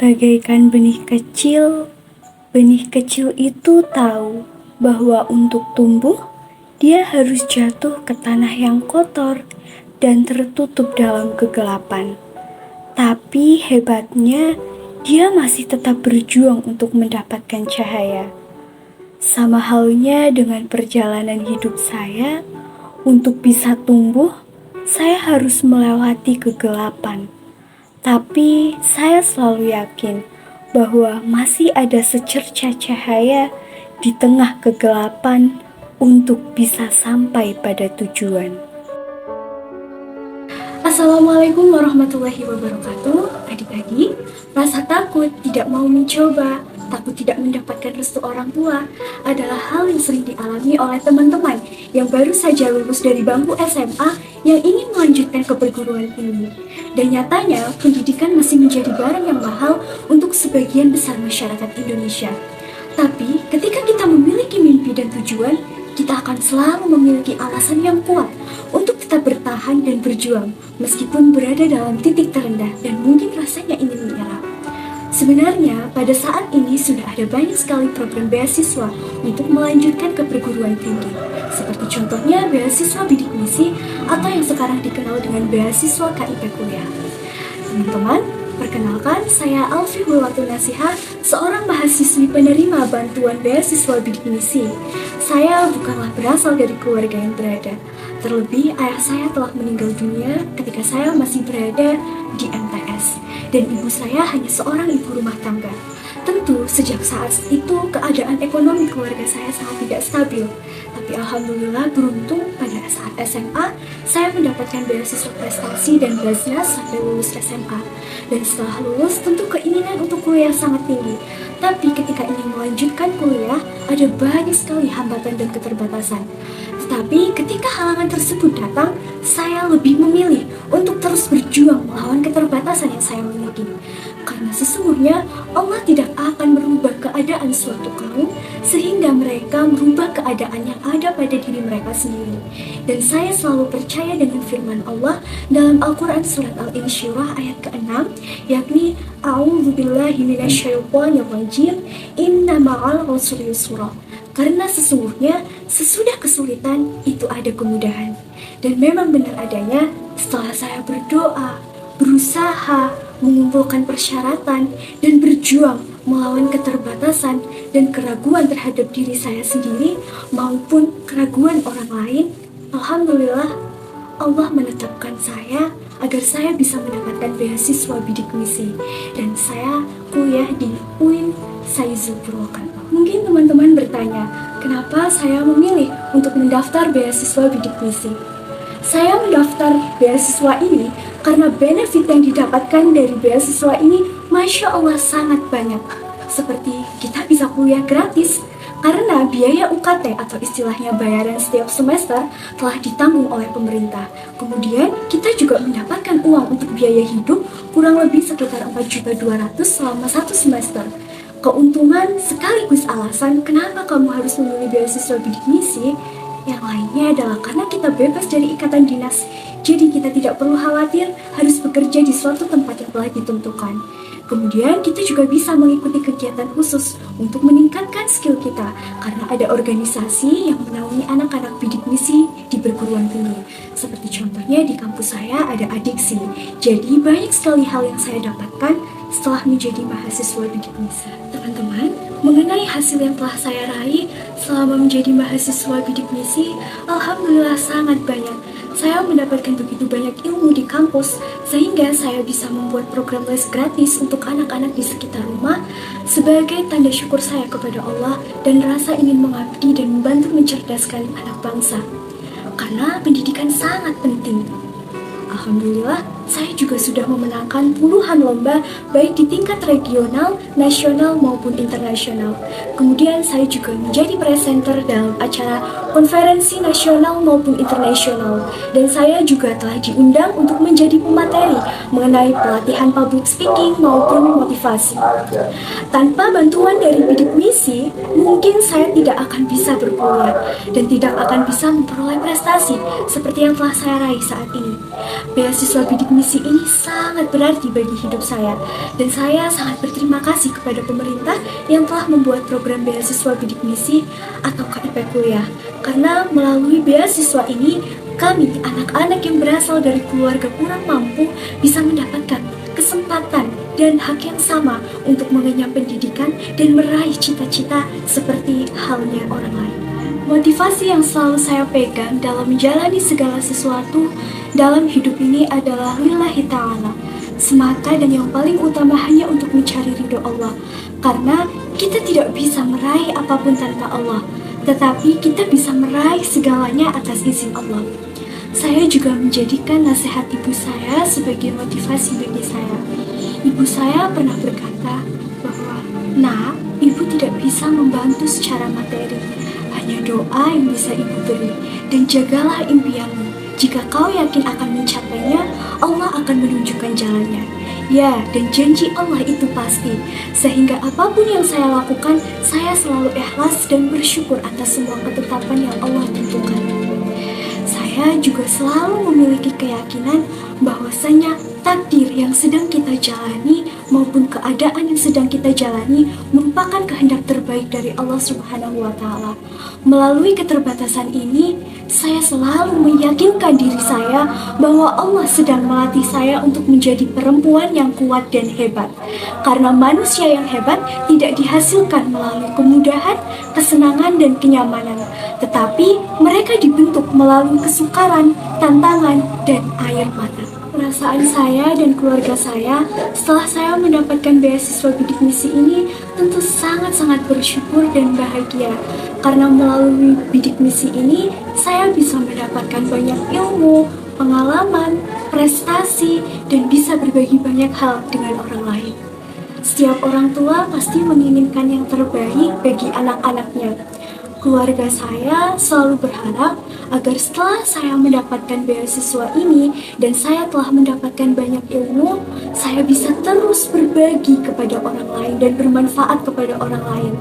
Bagaikan benih kecil itu tahu bahwa untuk tumbuh, dia harus jatuh ke tanah yang kotor dan tertutup dalam kegelapan. Tapi hebatnya, dia masih tetap berjuang untuk mendapatkan cahaya. Sama halnya dengan perjalanan hidup saya, untuk bisa tumbuh, saya harus melewati kegelapan. Tapi saya selalu yakin bahwa masih ada secerca cahaya di tengah kegelapan untuk bisa sampai pada tujuan. Assalamualaikum warahmatullahi wabarakatuh. Adik-adik, rasa takut tidak mau mencoba, takut tidak mendapatkan restu orang tua adalah hal yang sering dialami oleh teman-teman yang baru saja lulus dari bangku SMA yang ingin melanjutkan ke perguruan tinggi. Dan nyatanya, pendidikan masih menjadi barang yang mahal untuk sebagian besar masyarakat Indonesia. Tapi, ketika kita memiliki mimpi dan tujuan, kita akan selalu memiliki alasan yang kuat untuk tetap bertahan dan berjuang, meskipun berada dalam titik terendah dan mungkin rasanya ingin menyerah. Sebenarnya, pada saat ini sudah ada banyak sekali program beasiswa untuk melanjutkan ke perguruan tinggi, seperti contohnya beasiswa bidik misi atau yang sekarang dikenal dengan beasiswa KIP Kuliah. Teman-teman, perkenalkan saya Alfi Hulwatul Nasihah, seorang mahasiswi penerima bantuan beasiswa bidik misi. Saya bukanlah berasal dari keluarga yang berada. Terlebih, ayah saya telah meninggal dunia ketika saya masih berada di MTS. Dan ibu saya hanya seorang ibu rumah tangga. Tentu, sejak saat itu keadaan ekonomi keluarga saya sangat tidak stabil. Tapi alhamdulillah beruntung pada saat SMA, saya mendapatkan beasiswa prestasi dan Basnas sampai lulus SMA. Dan setelah lulus, tentu keinginan untuk kuliah sangat tinggi. Tapi ketika ingin melanjutkan kuliah, ada banyak sekali hambatan dan keterbatasan. Tetapi ketika halangan tersebut datang, saya lebih memilih untuk terus berjuang melawan keterbatasan yang saya miliki. Karena sesungguhnya Allah tidak akan merubah keadaan suatu kaum sehingga mereka merubah keadaan yang ada pada diri mereka sendiri. Dan saya selalu percaya dengan firman Allah dalam Al-Quran surat Al-Insyirah ayat ke-6, yakni A'udzubillahi minasyaitonirrajim, inna ma'al usri yusra. Karena sesungguhnya sesudah kesulitan itu ada kemudahan. Dan memang benar adanya, setelah saya berdoa, berusaha, mengumpulkan persyaratan, dan berjuang melawan keterbatasan dan keraguan terhadap diri saya sendiri maupun keraguan orang lain, alhamdulillah Allah menetapkan saya agar saya bisa mendapatkan beasiswa bidik misi dan saya kuliah di UIN Saizu Purwakarta. Mungkin teman-teman bertanya, kenapa saya memilih untuk mendaftar beasiswa bidik misi? Saya mendaftar beasiswa ini karena benefit yang didapatkan dari beasiswa ini Masya Allah sangat banyak. Seperti kita bisa kuliah gratis karena biaya UKT atau istilahnya bayaran setiap semester telah ditanggung oleh pemerintah. Kemudian kita juga mendapatkan uang untuk biaya hidup kurang lebih sekitar 4.200.000 selama satu semester. Keuntungan sekaligus alasan kenapa kamu harus memilih beasiswa bidik misi yang lainnya adalah karena kita bebas dari ikatan dinas. Jadi kita tidak perlu khawatir harus bekerja di suatu tempat yang telah ditentukan. Kemudian kita juga bisa mengikuti kegiatan khusus untuk meningkatkan skill kita karena ada organisasi yang menaungi anak-anak bidik misi di perguruan tinggi. Seperti contohnya di kampus saya ada adiksi. Jadi banyak sekali hal yang saya dapatkan setelah menjadi mahasiswa bidik misi. Teman-teman, mengenai hasil yang telah saya raih selama menjadi mahasiswa bidik misi, alhamdulillah sangat banyak. Saya mendapatkan begitu banyak ilmu di kampus, sehingga saya bisa membuat program les gratis untuk anak-anak di sekitar rumah sebagai tanda syukur saya kepada Allah dan rasa ingin mengabdi dan membantu mencerdaskan anak bangsa. Karena pendidikan sangat penting. Alhamdulillah, saya juga sudah memenangkan puluhan lomba baik di tingkat regional, nasional maupun internasional. Kemudian saya juga menjadi presenter dalam acara konferensi nasional maupun internasional. Dan saya juga telah diundang untuk menjadi pemateri mengenai pelatihan public speaking maupun motivasi. Tanpa bantuan dari bidik misi, mungkin saya tidak akan bisa berkuliah dan tidak akan bisa memperoleh prestasi seperti yang telah saya raih saat ini. Beasiswa bidik misi misi ini sangat berarti bagi hidup saya, dan saya sangat berterima kasih kepada pemerintah yang telah membuat program beasiswa bidik misi atau KIP kuliah. Karena melalui beasiswa ini, kami anak-anak yang berasal dari keluarga kurang mampu bisa mendapatkan kesempatan dan hak yang sama untuk mengenyam pendidikan dan meraih cita-cita seperti halnya orang lain. Motivasi yang selalu saya pegang dalam menjalani segala sesuatu dalam hidup ini adalah lillahi ta'ala, semata dan yang paling utama hanya untuk mencari ridho Allah. Karena kita tidak bisa meraih apapun tanpa Allah, tetapi kita bisa meraih segalanya atas izin Allah. Saya juga menjadikan nasihat ibu saya sebagai motivasi bagi saya. Ibu saya pernah berkata bahwa, "Nak, ibu tidak bisa membantu secara materi. Hanya doa yang bisa ibu beri, dan jagalah impianmu. Jika kau yakin akan mencapainya, Allah akan menunjukkan jalannya." Ya, dan janji Allah itu pasti. Sehingga apapun yang saya lakukan, saya selalu ikhlas dan bersyukur atas semua ketetapan yang Allah tentukan. Saya juga selalu memiliki keyakinan bahwasanya takdir yang sedang kita jalani maupun keadaan yang sedang kita jalani merupakan kehendak terbaik dari Allah Subhanahu wa Ta'ala. Melalui keterbatasan ini, saya selalu meyakinkan diri saya bahwa Allah sedang melatih saya untuk menjadi perempuan yang kuat dan hebat. Karena manusia yang hebat tidak dihasilkan melalui kemudahan, kesenangan, dan kenyamanan, tetapi mereka dibentuk melalui kesukaran, tantangan, dan air mata. Perasaan saya dan keluarga saya setelah saya mendapatkan beasiswa bidik misi ini tentu sangat-sangat bersyukur dan bahagia. Karena melalui bidik misi ini saya bisa mendapatkan banyak ilmu, pengalaman, prestasi, dan bisa berbagi banyak hal dengan orang lain. Setiap orang tua pasti menginginkan yang terbaik bagi anak-anaknya. Keluarga saya selalu berharap agar setelah saya mendapatkan beasiswa ini dan saya telah mendapatkan banyak ilmu, saya bisa terus berbagi kepada orang lain dan bermanfaat kepada orang lain,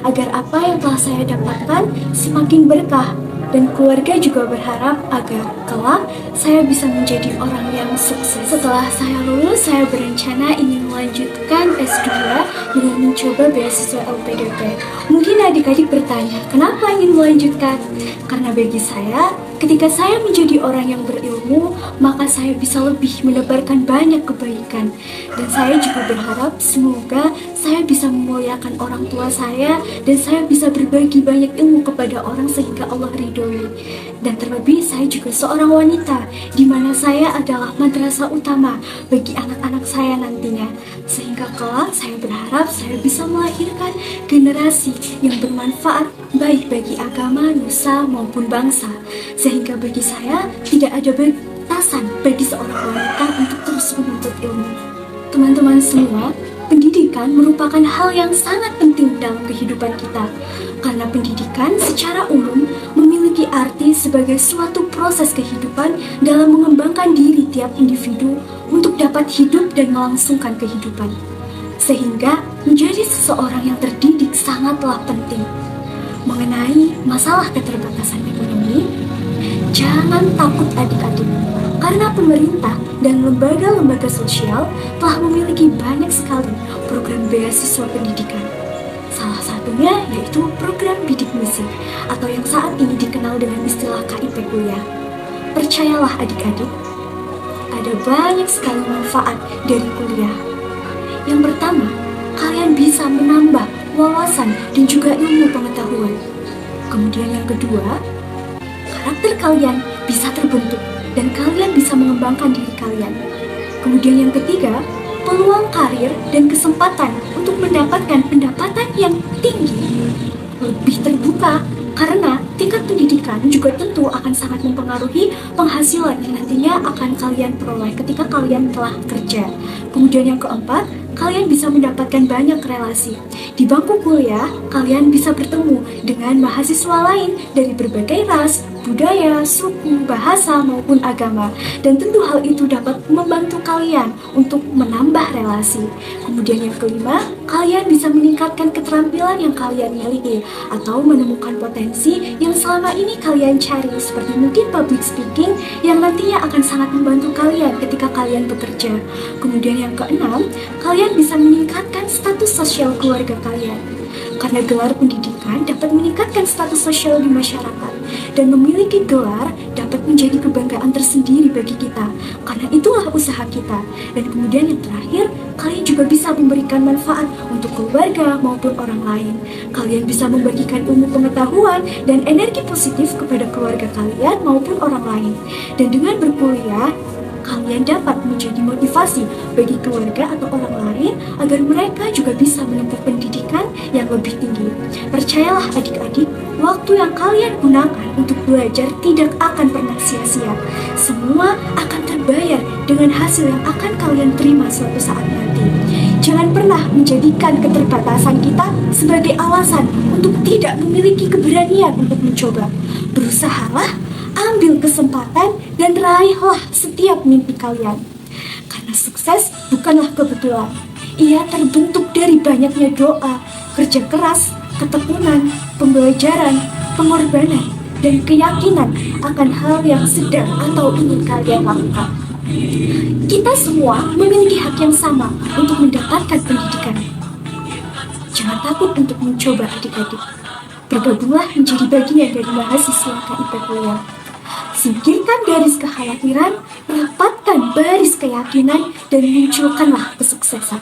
agar apa yang telah saya dapatkan semakin berkah. Dan keluarga juga berharap agar kelak saya bisa menjadi orang yang sukses. Setelah saya lulus, saya berencana ingin melanjutkan S2 dengan mencoba beasiswa LPDP. Mungkin adik-adik bertanya, kenapa ingin melanjutkan? Karena bagi saya, ketika saya menjadi orang yang berilmu, maka saya bisa lebih menebarkan banyak kebaikan. Dan saya juga berharap semoga saya bisa memuliakan orang tua saya dan saya bisa berbagi banyak ilmu kepada orang sehingga Allah ridhoi. Dan terlebih saya juga seorang wanita di mana saya adalah madrasah utama bagi anak-anak saya nantinya. Sehingga kelak saya berharap saya bisa melahirkan generasi yang bermanfaat baik bagi agama, nusa maupun bangsa. Sehingga bagi saya tidak ada batasan bagi seorang wanita untuk terus menuntut ilmu. Teman-teman semua, pendidikan merupakan hal yang sangat penting dalam kehidupan kita. Karena pendidikan secara umum memiliki arti sebagai suatu proses kehidupan dalam mengembangkan diri tiap individu untuk dapat hidup dan melangsungkan kehidupan. Sehingga menjadi seseorang yang terdidik sangatlah penting. Mengenai masalah keterbatasan ekonomi, jangan takut adik-adik, karena pemerintah dan lembaga-lembaga sosial telah memiliki banyak sekali program beasiswa pendidikan. Salah satunya yaitu program bidik misi atau yang saat ini dikenal dengan istilah KIP kuliah. Percayalah adik-adik, ada banyak sekali manfaat dari kuliah. Yang pertama, kalian bisa menambah wawasan dan juga ilmu pengetahuan. Kemudian yang kedua, karakter kalian bisa terbentuk dan kalian bisa mengembangkan diri kalian. Kemudian yang ketiga, peluang karir dan kesempatan untuk mendapatkan pendapatan yang tinggi lebih terbuka karena tingkat pendidikan juga tentu akan sangat mempengaruhi penghasilan yang nantinya akan kalian peroleh ketika kalian telah kerja. Kemudian yang keempat, kalian bisa mendapatkan banyak relasi. Di bangku kuliah, kalian bisa bertemu dengan mahasiswa lain dari berbagai ras, budaya, suku, bahasa, maupun agama. Dan tentu hal itu dapat membantu kalian untuk menambah relasi. Kemudian yang kelima, kalian bisa meningkatkan keterampilan yang kalian miliki atau menemukan potensi yang selama ini kalian cari, seperti mungkin public speaking yang nantinya akan sangat membantu kalian ketika kalian bekerja. Kemudian yang keenam, kalian bisa meningkatkan status sosial keluarga kalian. Karena gelar pendidikan dapat meningkatkan status sosial di masyarakat, dan memiliki gelar dapat menjadi kebanggaan tersendiri bagi kita, karena itulah usaha kita. Dan kemudian yang terakhir, kalian juga bisa memberikan manfaat untuk keluarga maupun orang lain. Kalian bisa membagikan ilmu pengetahuan dan energi positif kepada keluarga kalian maupun orang lain. Dan dengan berkuliah, kalian dapat menjadi motivasi bagi keluarga atau orang lain agar mereka juga bisa menempuh pendidikan yang lebih tinggi. Percayalah adik-adik, waktu yang kalian gunakan untuk belajar tidak akan pernah sia-sia. Semua akan terbayar dengan hasil yang akan kalian terima suatu saat nanti. Jangan pernah menjadikan keterbatasan kita sebagai alasan untuk tidak memiliki keberanian untuk mencoba. Berusahalah, ambil kesempatan, dan raihlah setiap mimpi kalian. Karena sukses bukanlah kebetulan. Ia terbentuk dari banyaknya doa, kerja keras, ketekunan, pembelajaran, pengorbanan, dan keyakinan akan hal yang sedang atau ingin kalian lakukan. Kita semua memiliki hak yang sama untuk mendapatkan pendidikan. Jangan takut untuk mencoba adik-adik. Bergabunglah menjadi bagian dari mahasiswa KIP Kuliah. Singkirkan garis kekhawatiran, rapatkan baris keyakinan, dan munculkanlah kesuksesan.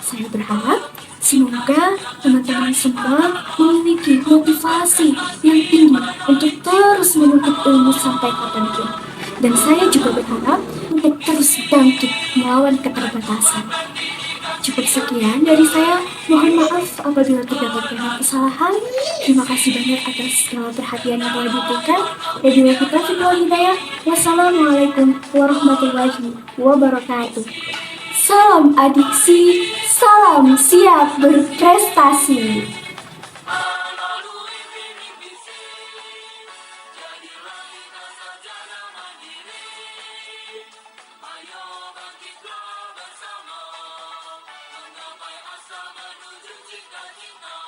Saya berharap semoga teman-teman semua memiliki motivasi yang tinggi untuk terus menuntut ilmu sampai kapanpun. Dan saya juga berharap untuk terus bangkit melawan keterbatasan. Cukup sekian dari saya. Mohon maaf apabila terdapat banyak kesalahan. Terima kasih banyak atas segala perhatian yang telah diberikan. Wabillahi taufiq wal hidayah. Wassalamualaikum warahmatullahi wabarakatuh. Salam adiksi, salam siap berprestasi. Menuju cita-cita.